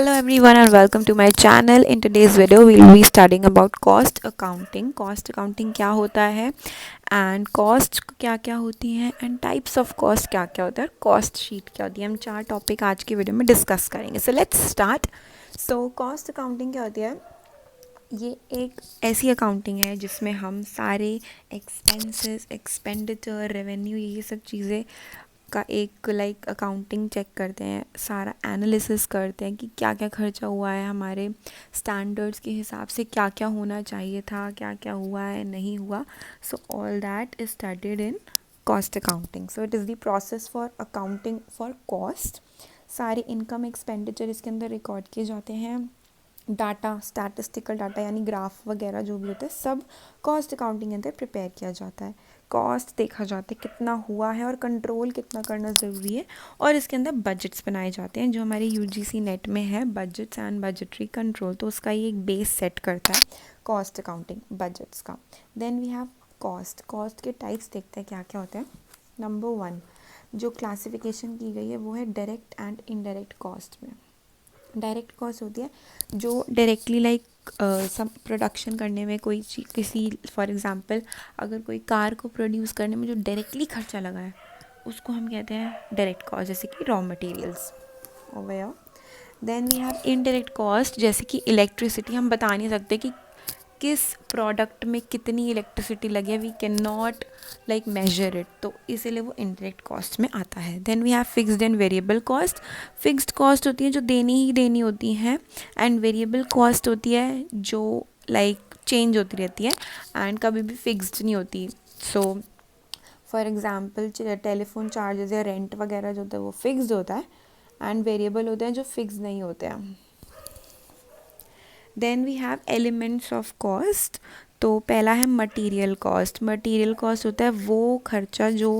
Hello everyone and welcome to my channel. In today's video we'll be studying about cost accounting. Cost accounting क्या होता है and cost क्या क्या होती हैं and types of cost क्या क्या होता है, cost sheet क्या होती है. हम 4 टॉपिक आज की वीडियो में डिस्कस करेंगे. So let's start. So cost accounting क्या होती है? ये एक ऐसी अकाउंटिंग है जिसमें हम सारे एक्सपेंसेस, एक्सपेंडिचर, रेवेन्यू, ये सब चीज़ें का एक अकाउंटिंग चेक करते हैं, सारा एनालिसिस करते हैं कि क्या क्या खर्चा हुआ है, हमारे स्टैंडर्ड्स के हिसाब से क्या क्या होना चाहिए था, क्या क्या हुआ है, नहीं हुआ. So all that is studied in cost accounting. So it is the process for accounting for cost. सारे इनकम एक्सपेंडिचर इसके अंदर रिकॉर्ड किए जाते हैं. डाटा, स्टैटिस्टिकल डाटा यानी ग्राफ वगैरह जो भी होता है, सब कॉस्ट अकाउंटिंग के अंदर प्रिपेयर किया जाता है. कॉस्ट देखा जाता है कितना हुआ है और कंट्रोल कितना करना ज़रूरी है. और इसके अंदर बजट्स बनाए जाते हैं जो हमारे यूजीसी नेट में है, बजट्स एंड बजटरी कंट्रोल. तो उसका ये एक बेस सेट करता है कॉस्ट अकाउंटिंग, बजट्स का. Then we have cost. Cost के टाइप्स देखते हैं क्या क्या होते हैं. नंबर 1 जो क्लासिफिकेशन की गई है वो है डायरेक्ट एंड इनडायरेक्ट कॉस्ट में. डायरेक्ट कॉस्ट होती है जो डायरेक्टली सब प्रोडक्शन करने में कोई किसी, फॉर एग्जांपल अगर कोई कार को प्रोड्यूस करने में जो डायरेक्टली खर्चा लगा है उसको हम कहते हैं डायरेक्ट कॉस्ट, जैसे कि raw materials over. Then we have indirect cost, जैसे कि इलेक्ट्रिसिटी. हम बता नहीं सकते कि किस प्रोडक्ट में कितनी इलेक्ट्रिसिटी लगी है, we can not measure it, तो इसीलिए वो इनडायरेक्ट कॉस्ट में आता है. Then we have fixed and variable cost. Fixed cost होती है जो देनी ही देनी होती है, एंड वेरिएबल कॉस्ट होती है जो चेंज होती रहती है एंड कभी भी फिक्स्ड नहीं होती. So for example telephone charges या रेंट वगैरह जो होता है वो फिक्स्ड होता है, एंड वेरिएबल होते हैं जो फिक्स नहीं होते हैं. Then we have elements of cost. तो पहला है मटेरियल कॉस्ट. मटेरियल कॉस्ट होता है वो खर्चा जो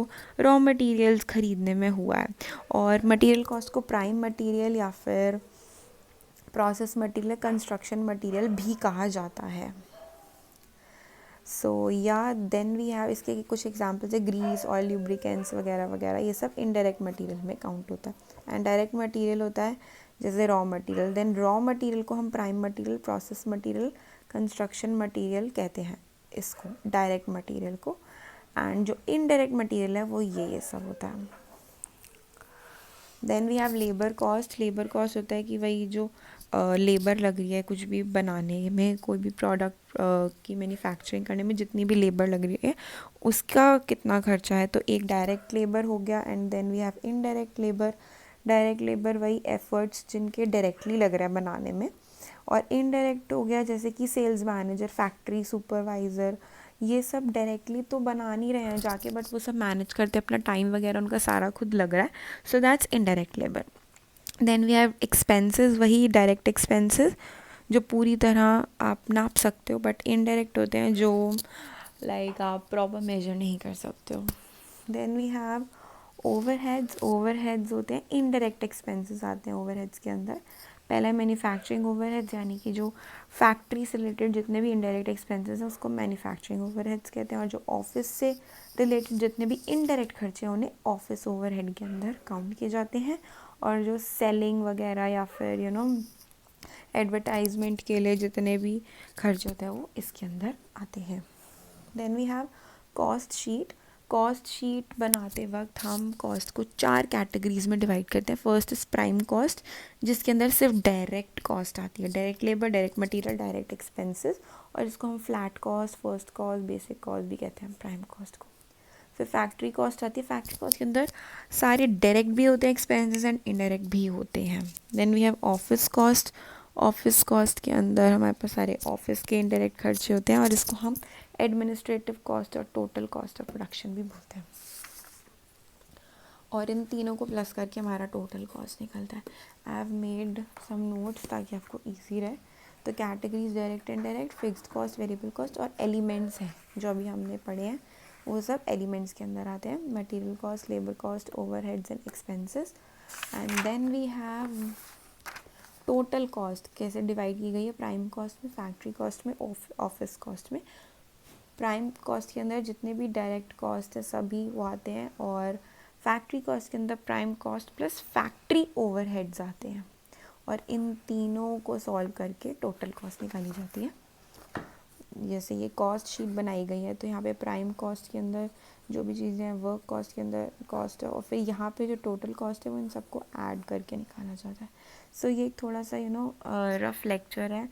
रॉ मटेरियल्स ख़रीदने में हुआ है, और मटेरियल कॉस्ट को प्राइम मटेरियल या फिर प्रोसेस मटेरियल, कंस्ट्रक्शन मटेरियल भी कहा जाता है. सो या देन वी हैव इसके कुछ एग्जांपल्स है, ग्रीस, ऑयल, लुब्रिकेंट्स वगैरह वगैरह. ये सब इनडायरेक्ट मटेरियल में काउंट होता है. एंड डायरेक्ट मटेरियल होता है जैसे raw material. Then raw material को हम prime material, process material, construction material कहते हैं इसको, डायरेक्ट मटेरियल को. एंड जो इनडायरेक्ट मटेरियल है वो ये सब होता है. Then we have labour cost. Labour cost होता है कि वही जो लेबर लग रही है कुछ भी बनाने में, कोई भी प्रोडक्ट की मैन्युफैक्चरिंग करने में जितनी भी लेबर लग रही है उसका कितना खर्चा है. तो एक डायरेक्ट लेबर हो गया. And then we have indirect labour. Direct labour वही एफर्ट्स जिनके डायरेक्टली लग रहा है बनाने में, और इनडायरेक्ट हो गया जैसे कि सेल्स मैनेजर, फैक्ट्री सुपरवाइज़र, ये सब डायरेक्टली तो बना नहीं रहे हैं जाके, बट वो सब मैनेज करते हैं, अपना टाइम वगैरह उनका सारा खुद लग रहा है. So that's indirect labour. Then we have expenses. वही डायरेक्ट एक्सपेंसेस जो पूरी तरह आप नाप सकते हो, बट इनडायरेक्ट होते हैं जो आप प्रॉपर मेजर नहीं कर सकते हो. Then we have overheads. Overheads होते हैं इनडायरेक्ट एक्सपेंसेस आते हैं ओवरहेड्स के अंदर. पहला है मैन्युफैक्चरिंग ओवरहेड्स, यानी कि जो फैक्ट्री से रिलेटेड जितने भी इनडायरेक्ट एक्सपेंसेस हैं उसको मैन्युफैक्चरिंग ओवरहेड्स कहते हैं. और जो ऑफिस से रिलेटेड जितने भी इनडायरेक्ट खर्चे हैं उन्हें ऑफिस ओवरहेड के अंदर काउंट किए जाते हैं. और जो सेलिंग वगैरह या फिर एडवर्टाइजमेंट के लिए जितने भी खर्च होते हैं वो इसके अंदर आते हैं. Then we have cost sheet. Cost sheet बनाते वक्त हम कॉस्ट को 4 कैटेगरीज में डिवाइड करते हैं. फर्स्ट इज प्राइम कॉस्ट, जिसके अंदर सिर्फ डायरेक्ट कॉस्ट आती है, direct labour, direct material, direct expenses, और इसको हम flat cost, first cost, basic cost भी कहते हैं प्राइम कॉस्ट को. फिर फैक्ट्री कॉस्ट आती है. फैक्ट्री कॉस्ट के अंदर सारे डायरेक्ट भी होते हैं एक्सपेंसेस एंड इनडायरेक्ट भी होते हैं. Then we have office cost. Office cost के अंदर हमारे पास सारे ऑफिस के इनडायरेक्ट खर्चे होते हैं, और इसको हम एडमिनिस्ट्रेटिव कॉस्ट और टोटल कॉस्ट ऑफ प्रोडक्शन भी बोलते हैं. और इन तीनों को प्लस करके हमारा टोटल कॉस्ट निकलता है. I have made some notes ताकि आपको ईजी रहे. तो categories direct and direct, fixed cost, variable cost, और एलिमेंट्स हैं जो अभी हमने पढ़े हैं वो सब एलिमेंट्स के अंदर आते हैं. Material cost, labour cost, overheads and expenses. And then we have total cost. कैसे डिवाइड की गई है? प्राइम कॉस्ट में, फैक्ट्री कॉस्ट में, ऑफिस कॉस्ट में. प्राइम कॉस्ट के अंदर जितने भी डायरेक्ट कॉस्ट है सभी वो आते हैं, और फैक्ट्री कॉस्ट के अंदर prime cost plus factory overheads आते हैं. और इन तीनों को सॉल्व करके टोटल कॉस्ट निकाली जाती है। जैसे ये कॉस्ट शीट बनाई गई है तो यहाँ पे प्राइम कॉस्ट के अंदर जो भी चीज़ें हैं वर्क कॉस्ट के अंदर कॉस्ट है, और फिर यहाँ पे जो टोटल कॉस्ट है वो इन सबको ऐड करके निकाला जाता है। सो ये एक थोड़ा सा रफ लेक्चर है।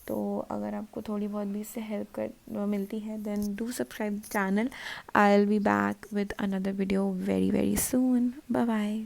तो अगर आपको थोड़ी बहुत भी इससे हेल्प कर मिलती है then do subscribe the channel. I will be back with another video very very soon. Bye bye.